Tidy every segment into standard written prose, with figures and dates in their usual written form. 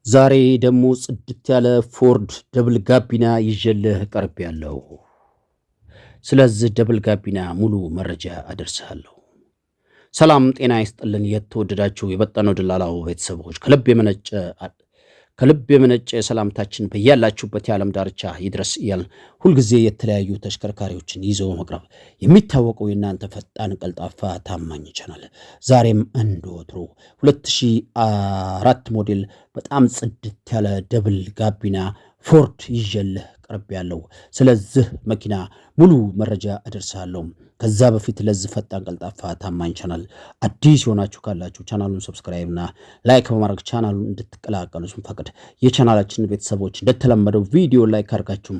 ዛሬ ደግሞ ጽድት ያለ ፎርድ ደብል ጋቢና ይዤልህ ቀርቤያለሁ። ስለዚህ ደብል ጋቢና ሙሉ መረጃ አደርሳለሁ። ሰላም ጤና ይስጥልን። የተወደዳችሁ የበጠነው ደላላው ቤተሰቦች ከልብ የመነጨ ሰላምታችን በያላችሁበት የዓለም ዳርቻ ይድረስ እያልን ሁልጊዜ የተለያዩ ተሽከርካሪዎችን ይዘው መቅረብ የሚታወቀው የእናንተ ፈጣን ቀልጣፋ ታማኝ ቻናል ዛሬም እንደ ወትሮ 2004 ሞዴል በጣም ጽድት ያለ ደብል ጋቢና ፎርድ ይዤልህ ቀርቤያለሁ። ስለዚህ መኪና ሙሉ መረጃ አደርሳለሁ። ከዛ በፊት ለዚህ ፈጣን ቀልጣፋ ታማኝ ቻናል አዲስ የሆናችሁ ካላችሁ ቻናሉን ሰብስክራይብ እና ላይክ በማድረግ ቻናሉን እንድትቀላቀሉ ስንፈቅድ የቻናላችን ቤተሰቦች እንደተለመደው ቪዲዮ ላይክ አድርጋችሁ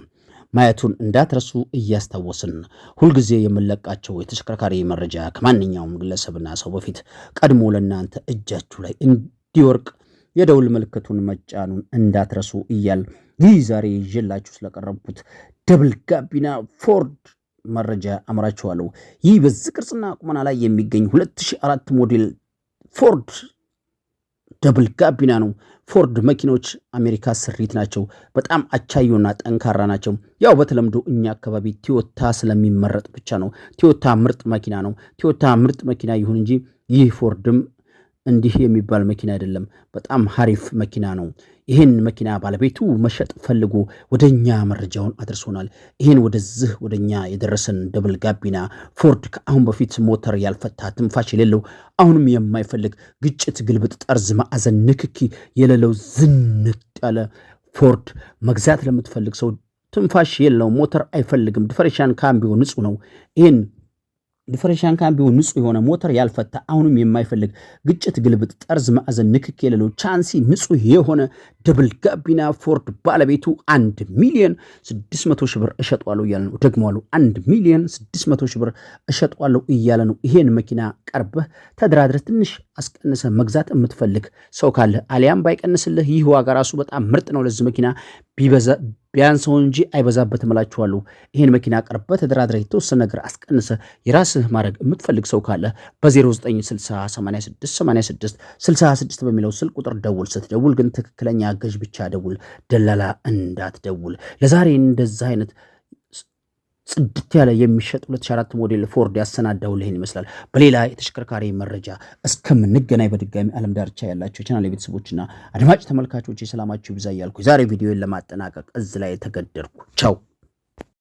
ማየቱን እንዳትረሱ እያስታወስን ሁልጊዜ የምንለቃቸው የተሽከርካሪ መረጃ ከማንኛውም ግለሰብና ሰው በፊት ቀድሞ ለእናንተ እጃችሁ ላይ እንዲወርቅ የደውል ምልክቱን መጫኑን እንዳትረሱ እያል ይህ ዛሬ ይዤላችሁ ስለቀረብኩት ደብል ጋቢና ፎርድ መረጃ አምራችኋለሁ። ይህ በዚህ ቅርጽና ቁመና ላይ የሚገኝ 2004 ሞዴል ፎርድ ደብል ጋቢና ነው። ፎርድ መኪኖች አሜሪካ ስሪት ናቸው። በጣም አቻዩና ጠንካራ ናቸው። ያው በተለምዶ እኛ አካባቢ ቶዮታ ስለሚመረጥ ብቻ ነው። ቶዮታ ምርጥ መኪና ነው። ቶዮታ ምርጥ መኪና ይሁን እንጂ ይህ ፎርድም እንዲህ የሚባል መኪና አይደለም። በጣም ሀሪፍ መኪና ነው። ይህን መኪና ባለቤቱ መሸጥ ፈልጎ ወደኛ መረጃውን አድርሶናል። ይህን ወደኛ የደረሰን ደብል ጋቢና ፎርድ ከአሁን በፊት ሞተር ያልፈታ ትንፋሽ የሌለው አሁንም የማይፈልግ ግጭት፣ ግልብጥ፣ ጠርዝ፣ ማዕዘን ንክኪ የሌለው ዝንጥ ያለ ፎርድ መግዛት ለምትፈልግ ሰው ትንፋሽ የለው፣ ሞተር አይፈልግም፣ ዲፈረንሻል ካምቢዮ ንጹህ ነው። ይህን ዲፈረንሻል ካምቢዮ ንጹህ የሆነ ሞተር ያልፈታ አሁንም የማይፈልግ ግጭት፣ ግልብጥ፣ ጠርዝ፣ ማዕዘን ንክክ የሌለው ቻንሲ ንጹህ የሆነ ደብል ጋቢና ፎርድ ባለቤቱ 1,600,000 ብር እሸጧለሁ እያለ ነው። ደግሞዋለሁ 1,600,000 ብር እሸጧለሁ እያለ ነው። ይሄን መኪና ቀርበህ ተደራድረህ ትንሽ አስቀንሰ መግዛት የምትፈልግ ሰው ካለ አሊያም ባይቀንስልህ ይህ ዋጋ ራሱ በጣም ምርጥ ነው። ለዚህ መኪና ቢያንሰው እንጂ አይበዛበትም እላችኋለሁ። ይሄን መኪና ቀርበህ ተደራድረህ የተወሰነ ነገር አስቀንሰ የራስህ ማድረግ የምትፈልግ ሰው ካለ በ0960868666 በሚለው ስልክ ቁጥር ደውል። ስትደውል ግን ትክክለኛ ገዥ ብቻ ደውል፣ ደላላ እንዳትደውል። ለዛሬ እንደዛ አይነት ጽድት ያለ የሚሸጥ 2004 ሞዴል ፎርድ ያሰናዳውልህ ይመስላል። በሌላ የተሽከርካሪ መረጃ እስከምንገናኝ በድጋሚ ዓለም ዳርቻ ያላችሁ ቻናል ቤተሰቦችና አድማጭ ተመልካቾች ሰላማችሁ ይብዛ እያልኩ ዛሬ ቪዲዮን ለማጠናቀቅ እዚህ ላይ ተገደድኩ። ቻው።